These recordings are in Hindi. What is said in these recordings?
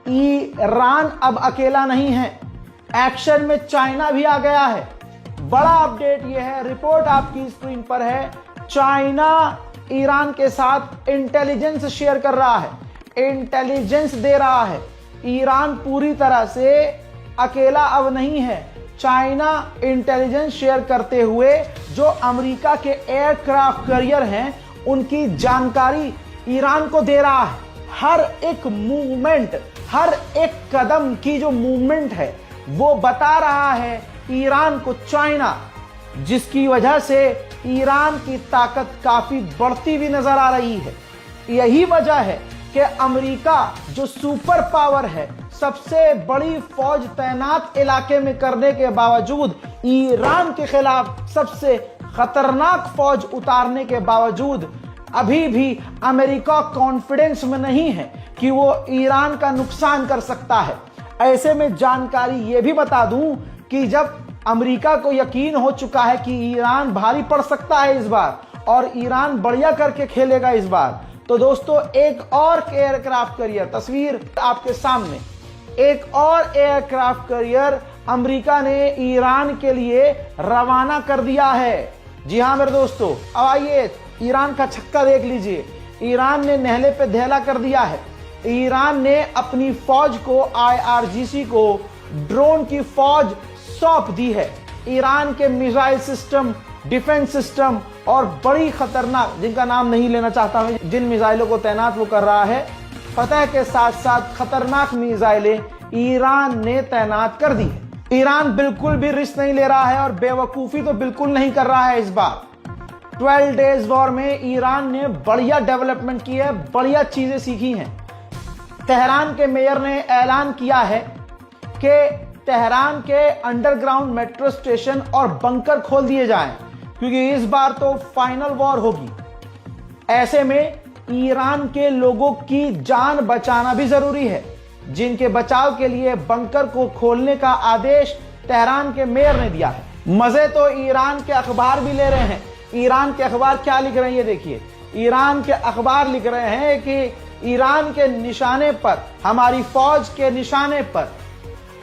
ईरान अब अकेला नहीं है, एक्शन में चाइना भी आ गया है। बड़ा अपडेट यह है, रिपोर्ट आपकी स्क्रीन पर है, चाइना ईरान के साथ इंटेलिजेंस शेयर कर रहा है, इंटेलिजेंस दे रहा है। ईरान पूरी तरह से अकेला अब नहीं है, चाइना इंटेलिजेंस शेयर करते हुए जो अमेरिका के एयरक्राफ्ट कैरियर हैं उनकी जानकारी ईरान को दे रहा है। हर एक मूवमेंट, हर एक कदम की जो मूवमेंट है वो बता रहा है ईरान को चाइना, जिसकी वजह से ईरान की ताकत काफी बढ़ती हुई नजर आ रही है। यही वजह है कि अमेरिका जो सुपर पावर है, सबसे बड़ी फौज तैनात इलाके में करने के बावजूद, ईरान के खिलाफ सबसे खतरनाक फौज उतारने के बावजूद अभी भी अमेरिका कॉन्फिडेंस में नहीं है कि वो ईरान का नुकसान कर सकता है। ऐसे में जानकारी ये भी बता दूं कि जब अमेरिका को यकीन हो चुका है कि ईरान भारी पड़ सकता है इस बार और ईरान बढ़िया करके खेलेगा इस बार, तो दोस्तों एक और एयरक्राफ्ट कैरियर, तस्वीर आपके सामने, एक और एयरक्राफ्ट कैरियर अमेरिका ने ईरान के लिए रवाना कर दिया है। जी हां मेरे दोस्तों, अब आइए ईरान का छक्का देख लीजिए। ईरान ने नहले पे धैला कर दिया है। ईरान ने अपनी फौज को, IRGC को ड्रोन की फौज सौंप दी है। ईरान के मिसाइल सिस्टम, डिफेंस सिस्टम और बड़ी खतरनाक, जिनका नाम नहीं लेना चाहता हूं, जिन मिसाइलों को तैनात वो कर रहा है, फतह के साथ साथ खतरनाक मिसाइलें ईरान ने तैनात कर दी है। ईरान बिल्कुल भी रिस्क नहीं ले रहा है और बेवकूफी तो बिल्कुल नहीं कर रहा है इस बार। 12 डेज वॉर में ईरान ने बढ़िया डेवलपमेंट की है, बढ़िया चीजें सीखी हैं। तेहरान के मेयर ने ऐलान किया है कि तेहरान के अंडरग्राउंड मेट्रो स्टेशन और बंकर खोल दिए जाएं, क्योंकि इस बार तो फाइनल वॉर होगी। ऐसे में ईरान के लोगों की जान बचाना भी जरूरी है, जिनके बचाव के लिए बंकर को खोलने का आदेश तेहरान के मेयर ने दिया है। मजे तो ईरान के अखबार भी ले रहे हैं। ईरान के अखबार क्या लिख रहे हैं ये देखिए। ईरान के अखबार लिख रहे हैं कि ईरान के निशाने पर, हमारी फौज के निशाने पर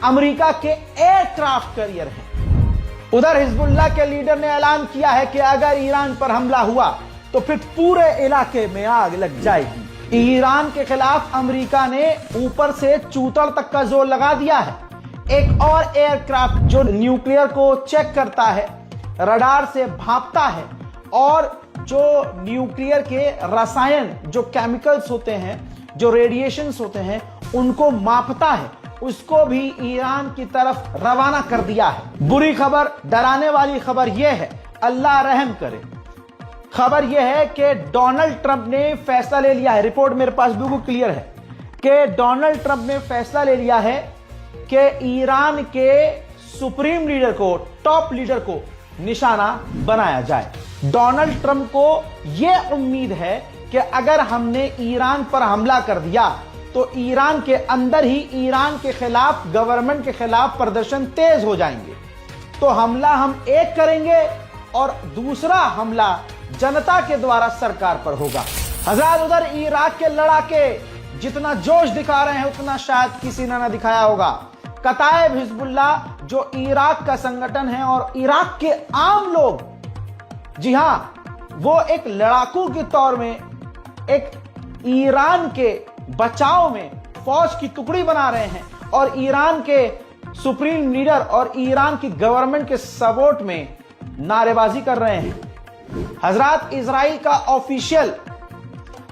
अमेरिका के एयरक्राफ्ट कैरियर हैं। उधर हिजबुल्लाह के लीडर ने ऐलान किया है कि अगर ईरान पर हमला हुआ तो फिर पूरे इलाके में आग लग जाएगी। ईरान के खिलाफ अमेरिका ने ऊपर से चूतड़ तक का जोर लगा दिया है। एक और एयरक्राफ्ट जो न्यूक्लियर को चेक करता है, रडार से भांपता है और जो न्यूक्लियर के रसायन, जो केमिकल्स होते हैं, जो रेडिएशंस होते हैं, उनको मापता है, उसको भी ईरान की तरफ रवाना कर दिया है। बुरी खबर, डराने वाली खबर यह है, अल्लाह रहम करे, खबर यह है कि डोनाल्ड ट्रंप ने फैसला ले लिया है, रिपोर्ट मेरे पास बिल्कुल क्लियर है कि डोनाल्ड ट्रंप ने फैसला ले लिया है कि ईरान के सुप्रीम लीडर को, टॉप लीडर को निशाना बनाया जाए। डोनाल्ड ट्रंप को यह उम्मीद है कि अगर हमने ईरान पर हमला कर दिया तो ईरान के अंदर ही ईरान के खिलाफ, गवर्नमेंट के खिलाफ प्रदर्शन तेज हो जाएंगे। तो हमला हम एक करेंगे और दूसरा हमला जनता के द्वारा सरकार पर होगा। हज़रात, उधर इराक के लड़ाके जितना जोश दिखा रहे हैं उतना शायद किसी ने ना दिखाया होगा। कताइब हिजबुल्लाह जो इराक का संगठन है और इराक के आम लोग, जी हां, वो एक लड़ाकू के तौर में एक ईरान के बचाव में फौज की टुकड़ी बना रहे हैं और ईरान के सुप्रीम लीडर और ईरान की गवर्नमेंट के सपोर्ट में नारेबाजी कर रहे हैं। हजरात, इजराइल का ऑफिशियल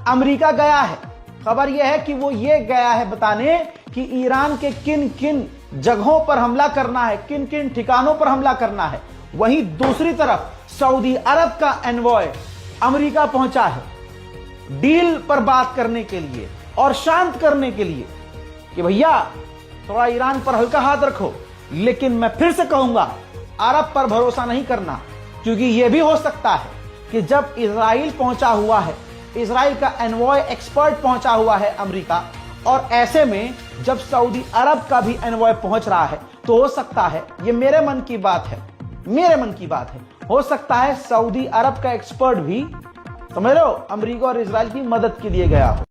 अमेरिका गया है। खबर यह है कि वो ये गया है बताने कि ईरान के किन किन जगहों पर हमला करना है, किन किन ठिकानों पर हमला करना है। वहीं दूसरी तरफ सऊदी अरब का एनवॉय अमेरिका पहुंचा है डील पर बात करने के लिए और शांत करने के लिए कि भैया थोड़ा ईरान पर हल्का हाथ रखो। लेकिन मैं फिर से कहूंगा, अरब पर भरोसा नहीं करना, क्योंकि यह भी हो सकता है कि जब इजराइल पहुंचा हुआ है, इजराइल का एनवॉय एक्सपर्ट पहुंचा हुआ है अमेरिका, और ऐसे में जब सऊदी अरब का भी एनवॉय पहुंच रहा है, तो हो सकता है, ये मेरे मन की बात है, मेरे मन की बात है, हो सकता है सऊदी अरब का एक्सपर्ट भी, समझ लो, अमेरिका और इजराइल की मदद के लिए गया हो।